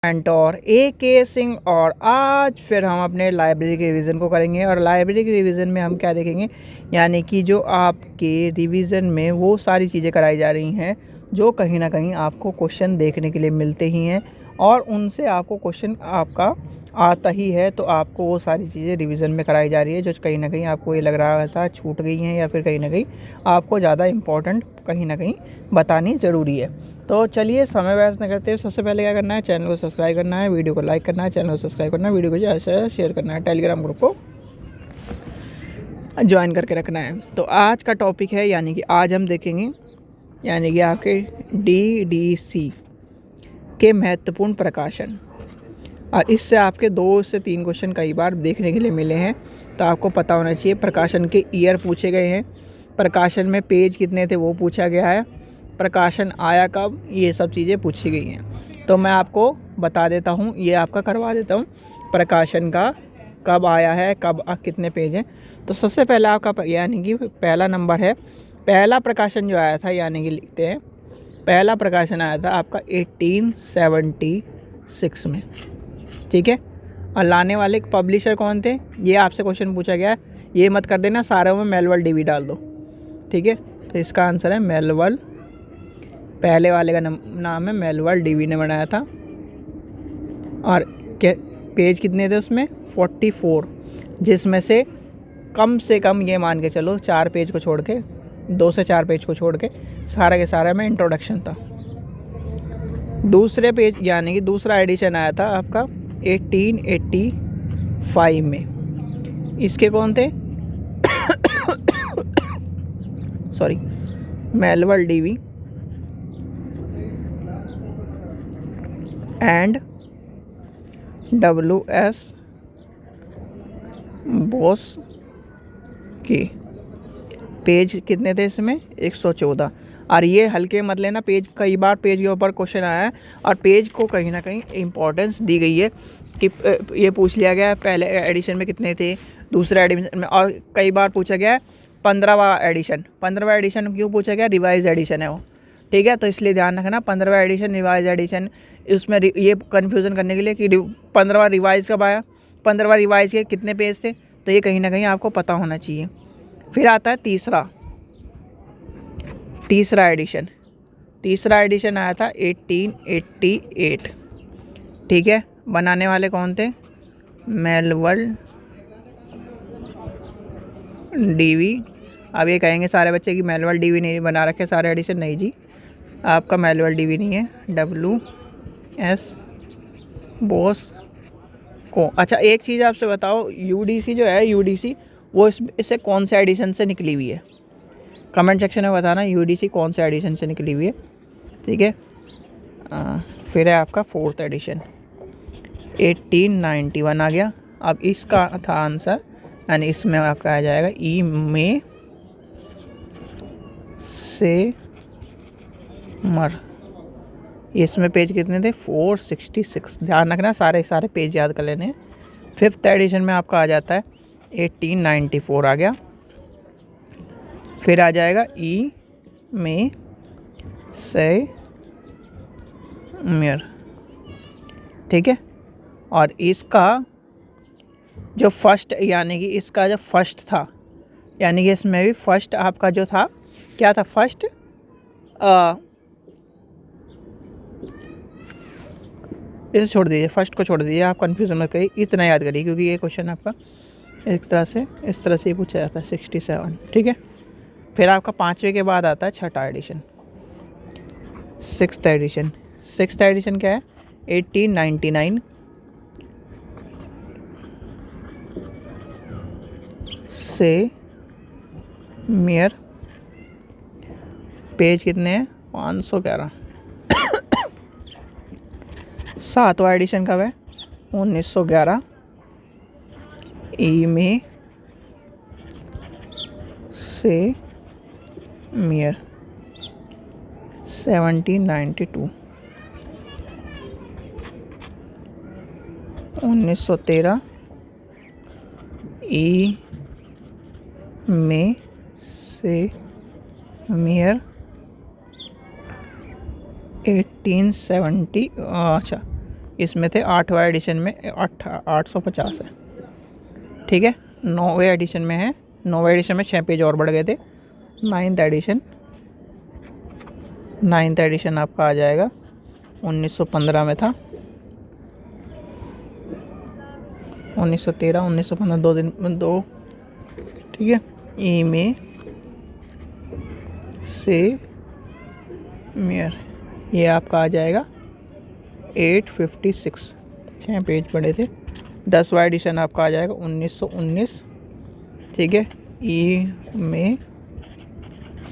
और ए के सिंह। और आज फिर हम अपने लाइब्रेरी के रिवीजन को करेंगे। और लाइब्रेरी के रिवीजन में हम क्या देखेंगे, यानी कि जो आपके रिवीजन में वो सारी चीज़ें कराई जा रही हैं जो कहीं ना कहीं आपको क्वेश्चन देखने के लिए मिलते ही हैं और उनसे आपको क्वेश्चन आपका आता ही है, तो आपको वो सारी चीज़ें रिवीजन में कराई जा रही है जो कहीं ना कहीं आपको ये लग रहा था छूट गई हैं या फिर कहीं ना कहीं आपको ज़्यादा इम्पोर्टेंट कहीं ना कहीं बतानी ज़रूरी है। तो चलिए समय व्यर्थ न करते हुए सबसे पहले क्या करना है, चैनल को सब्सक्राइब करना है, वीडियो को लाइक करना है, चैनल को सब्सक्राइब करना है, वीडियो को ज़्यादा से ज़्यादा शेयर करना है, टेलीग्राम ग्रुप को ज्वाइन करके रखना है। तो आज का टॉपिक है, यानी कि आज हम देखेंगे यानी कि आपके DDC के महत्वपूर्ण प्रकाशन। और इससे आपके 2 से 3 क्वेश्चन कई बार देखने के लिए मिले हैं, तो आपको पता होना चाहिए। प्रकाशन के ईयर पूछे गए हैं, प्रकाशन में पेज कितने थे वो पूछा गया है, प्रकाशन आया कब, ये सब चीज़ें पूछी गई हैं। तो मैं आपको बता देता हूँ, ये आपका करवा देता हूँ प्रकाशन का कब आया है, कब कितने पेज हैं। तो सबसे पहला आपका यानी कि पहला नंबर है, पहला प्रकाशन जो आया था, यानी कि लिखते हैं पहला प्रकाशन आया था आपका 1876 में, ठीक है। और लाने वाले पब्लिशर कौन थे, ये आपसे क्वेश्चन पूछा गया है। ये मत कर देना सारों में मेलवल डीवी डाल दो, ठीक है। तो इसका आंसर है मेलवल, पहले वाले का नाम है मेलवल डीवी ने बनाया था। और पेज कितने थे उसमें, 44, जिसमें से कम ये मान के चलो 4 पेज को छोड़ के, 2 से 4 पेज को छोड़ के सारा के सारा में इंट्रोडक्शन था। दूसरे पेज यानी कि दूसरा एडिशन आया था आपका 1885 में। इसके कौन थे sorry, Melvil Dewey and WS Bose के। पेज कितने थे इसमें, 114। और ये हल्के मत लेना, पेज कई बार पेज के ऊपर क्वेश्चन आया है और पेज को कहीं ना कहीं इम्पोर्टेंस दी गई है कि ये पूछ लिया गया है पहले एडिशन में कितने थे, दूसरे एडिशन में। और कई बार पूछा गया है 15वां एडिशन। 15वां एडिशन क्यों पूछा गया, रिवाइज एडिशन है वो, ठीक है। तो इसलिए ध्यान रखना 15वां एडिशन, रिवाइज एडिशन, उसमें ये कन्फ्यूज़न करने के लिए कि 15वां रिवाइज कब आया, 15वां रिवाइज के कितने पेज थे, तो ये कहीं ना कहीं आपको पता होना चाहिए। फिर आता है तीसरा एडिशन। तीसरा एडिशन आया था 1888, ठीक है। बनाने वाले कौन थे, मेलवल डीवी। अब ये कहेंगे सारे बच्चे कि मेलवल डीवी नहीं बना रखे सारे एडिशन, नहीं जी, आपका मेलवल डीवी नहीं है, WS बोस को। अच्छा एक चीज़ आपसे बताओ, UDC जो है, UDC वो इससे कौन से एडिशन से निकली हुई है, कमेंट सेक्शन में बताना UDC कौन से एडिशन से निकली हुई है, ठीक है। फिर है आपका 4th एडिशन 1891 आ गया। अब इसका था आंसर, यानी इसमें आपका आ जाएगा ई में से मर। इसमें पेज कितने थे, 466। ध्यान रखना सारे पेज याद कर लेने हैं। 5th एडिशन में आपका आ जाता है 1894 आ गया। फिर आ जाएगा ई में से मेर, ठीक है। और इसका जो फर्स्ट, यानी कि इसका जो फर्स्ट था, यानी कि इसमें भी फर्स्ट आपका जो था क्या था, फर्स्ट इसे छोड़ दीजिए, फर्स्ट को छोड़ दीजिए, आप कंफ्यूजन में कहीं इतना याद करिए, क्योंकि ये क्वेश्चन आपका इस तरह से ही पूछा जाता है, 67, ठीक है। फिर आपका 5वें के बाद आता है 6ठा addition, 6th addition. 6th addition क्या है, 1899 से मेयर। पेज कितने हैं, 511। 7वां एडिशन कब है, 1911 ई में से मेयर 1792। 1913 ई में से मेयर 1870, अच्छा इसमें थे 8वां एडिशन में 850 है, ठीक है। 9वें एडिशन में है, 9वें एडिशन में 6 पेज और बढ़ गए थे। 9th एडिशन आपका आ जाएगा 1915 में था, 1913 1915 2 दिन में 2, ठीक है। ई में से मेयर ये आपका आ जाएगा 856, 6 पेज पड़े थे। 10वां एडिशन आपका आ जाएगा 1919, ठीक है। ई में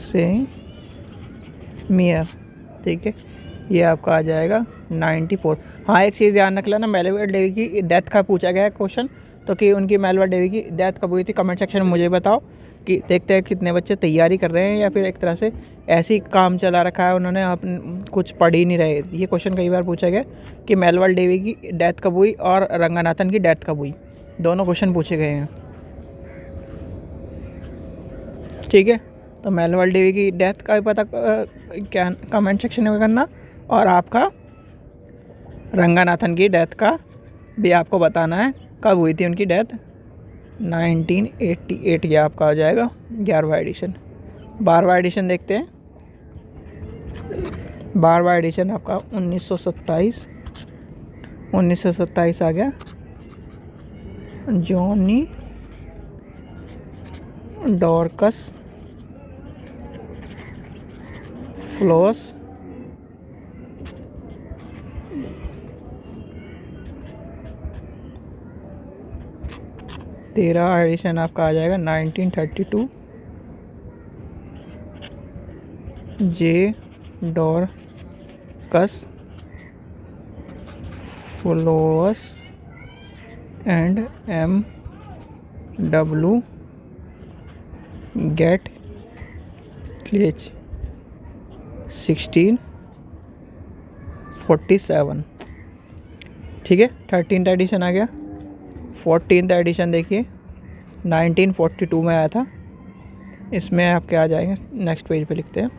से मेयर, ठीक है, ये आपका आ जाएगा 94। हाँ, एक चीज़ ध्यान रख लेना, मेलवा डेवी की डेथ का पूछा गया है क्वेश्चन, तो कि उनकी मेलवा डेवी की डेथ कब हुई थी, कमेंट सेक्शन में मुझे बताओ कि देखते हैं कितने बच्चे तैयारी कर रहे हैं या फिर एक तरह से ऐसे ही काम चला रखा है उन्होंने, अपन कुछ पढ़ ही नहीं रहे। ये क्वेश्चन कई बार पूछा गया कि मेलवा डेवी की डेथ कब हुई और रंगनाथन की डेथ कब हुई, दोनों क्वेश्चन पूछे गए हैं, ठीक है। तो मेलवा डेवी की डेथ का भी पता क्या कमेंट सेक्शन में करना, और आपका रंगनाथन की डेथ का भी आपको बताना है कब हुई थी उनकी डेथ। 1988 ये आपका आ जाएगा 11वां एडिशन। 12वां एडिशन देखते हैं। 12वां एडिशन आपका 1927 आ गया। जॉनी डॉर्कस फ्लोस तेरा एडिशन आपका आ जाएगा 1932। J Dorcas Fellows and M W गेट क्लेच 1647, ठीक है। 13th एडिशन आ गया। 14th एडिशन देखिए 1942 में आया था। इसमें आपके आ जाएंगे, नेक्स्ट पेज पे लिखते हैं।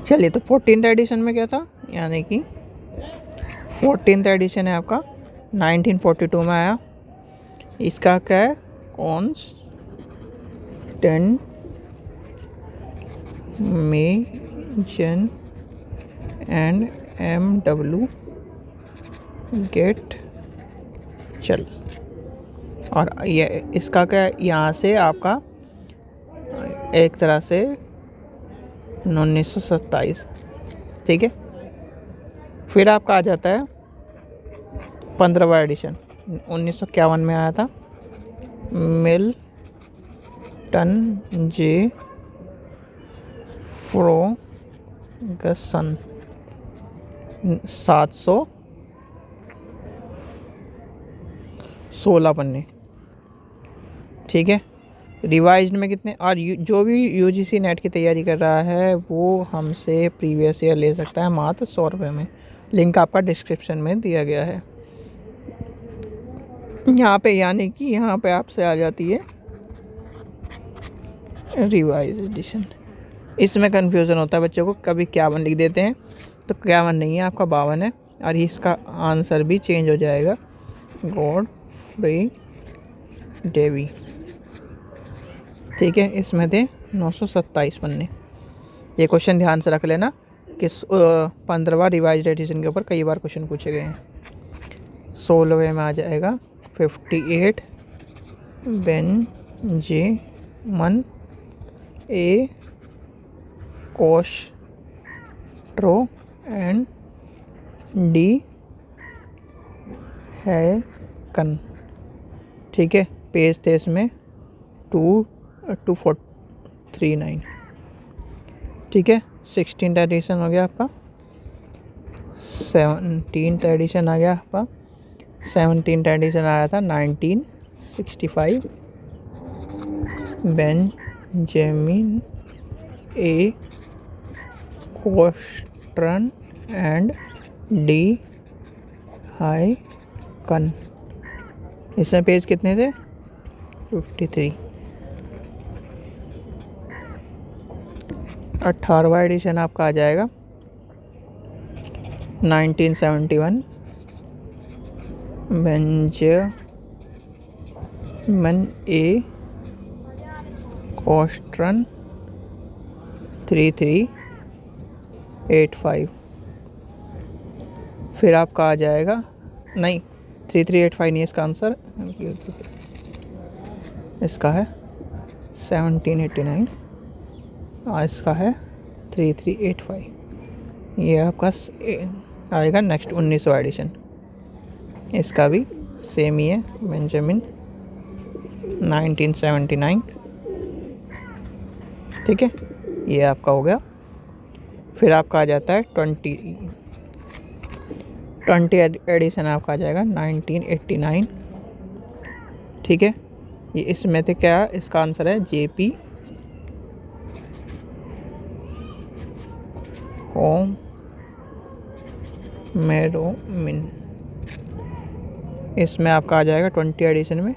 चलिए, तो 14th एडिशन में क्या था, यानी कि 14th एडिशन है आपका 1942 में आया। इसका क्या है, कॉन्स्टेंटेशन एंड MW गेट चल, और ये इसका क्या, यहाँ से आपका एक तरह से 1927, ठीक है। फिर आपका आ जाता है 15वां एडिशन 1951 में आया था। मिल्टन जे फ्रोगसन 716 पन्ने, ठीक है। रिवाइज्ड में कितने, और जो भी UGC नेट की तैयारी कर रहा है वो हमसे प्रीवियस ईयर ले सकता है मात्र 100 रुपये में। लिंक आपका डिस्क्रिप्शन में दिया गया है। यहाँ पे यानी कि यहाँ पे आपसे आ जाती है रिवाइज एडिशन। इसमें कन्फ्यूज़न होता है बच्चों को, कभी 51 लिख देते हैं, तो 51 नहीं है, आपका 52 है, और इसका आंसर भी चेंज हो जाएगा, गॉडफ्री डेवी, ठीक है। इसमें थे 927 पन्ने। ये क्वेश्चन ध्यान से रख लेना कि 15वां रिवाइज्ड एडिशन के ऊपर कई बार क्वेश्चन पूछे गए हैं। 16वें में आ जाएगा 58 बेंजेमन ए कोस्ट्रो एंड डी हैकन, ठीक है। पेज थे इसमें 2439, ठीक है। 16th एडिशन हो गया आपका। 17th एडिशन आ गया आपका। 17th एडिशन आया था 1965। Benjamin A Custer and D Haykin. इसमें पेज कितने थे, 53। 18वां एडिशन आपका आ जाएगा 1971 बेंजामिन ए कोस्ट्रन 3385। फिर आपका आ जाएगा, नहीं 3385 नहीं, इसका आंसर इसका है 1789 और इसका है 3385। ये आपका आएगा नेक्स्ट 1900 एडिशन। इसका भी सेम ही है, बेंजामिन 1979। ठीक है, ये आपका हो गया। फिर आपका आ जाता है 20 एडिशन आपका आ जाएगा 1989। ठीक है, ये इसमें से क्या, इसका आंसर है JP कोमेरोमिन। इसमें आपका आ जाएगा 20 एडिशन में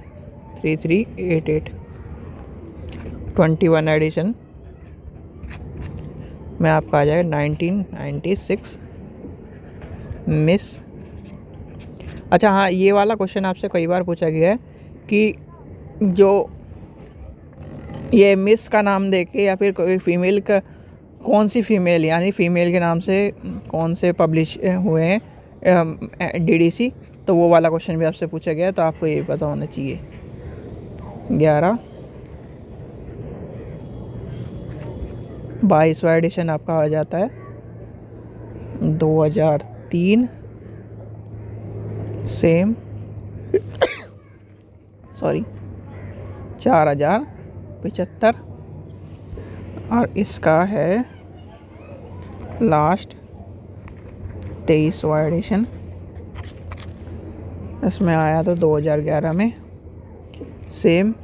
3388। 21 एडिशन में आपका आ जाएगा 1996 मिस। अच्छा हाँ, ये वाला क्वेश्चन आपसे कई बार पूछा गया है कि जो ये मिस का नाम देके या फिर कोई फीमेल का, कौन सी फीमेल, यानी फीमेल के नाम से कौन से पब्लिश हुए हैं DDC, तो वो वाला क्वेश्चन भी आपसे पूछा गया है, तो आपको ये पता होना चाहिए। 22वां एडिशन आपका आ जाता है 2003 सेम 4075। और इसका है लास्ट 23वां एडिशन, इसमें आया था 2011 में सेम,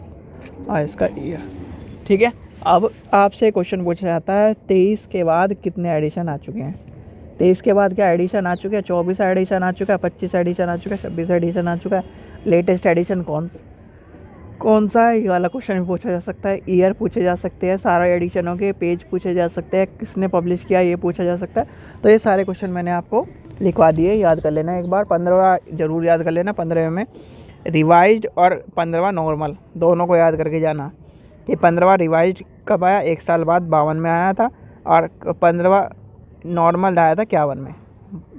और इसका ईयर। ठीक है, अब आपसे क्वेश्चन पूछा जाता है 23 के बाद कितने एडिशन आ चुके हैं। 23 के बाद क्या एडिशन आ चुके हैं, 24 एडिशन आ चुका है, 25 एडिशन आ चुका है, 26 एडिशन आ चुका है, लेटेस्ट एडिशन कौन सा है, ये वाला क्वेश्चन भी पूछा जा सकता है। ईयर पूछे जा सकते हैं, सारा एडिशनों के पेज पूछे जा सकते हैं, किसने पब्लिश किया ये पूछा जा सकता है। तो ये सारे क्वेश्चन मैंने आपको लिखवा दिए, याद कर लेना एक बार। 15वां जरूर याद कर लेना, 15वें में रिवाइज्ड और 15वां नॉर्मल दोनों को याद करके जाना कि 15वां रिवाइज्ड कब आया, 1 साल बाद 52 में आया था, और 15वां नॉर्मल आया था 51 में।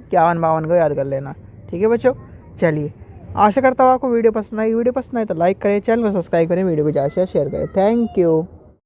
51-52 को याद कर लेना। ठीक है बच्चों, चलिए आशा करता हूँ आपको वीडियो पसंद आई। वीडियो पसंद आए तो लाइक करें, चैनल को सब्सक्राइब करें, वीडियो को ज़्यादा से शेयर करें। Thank you.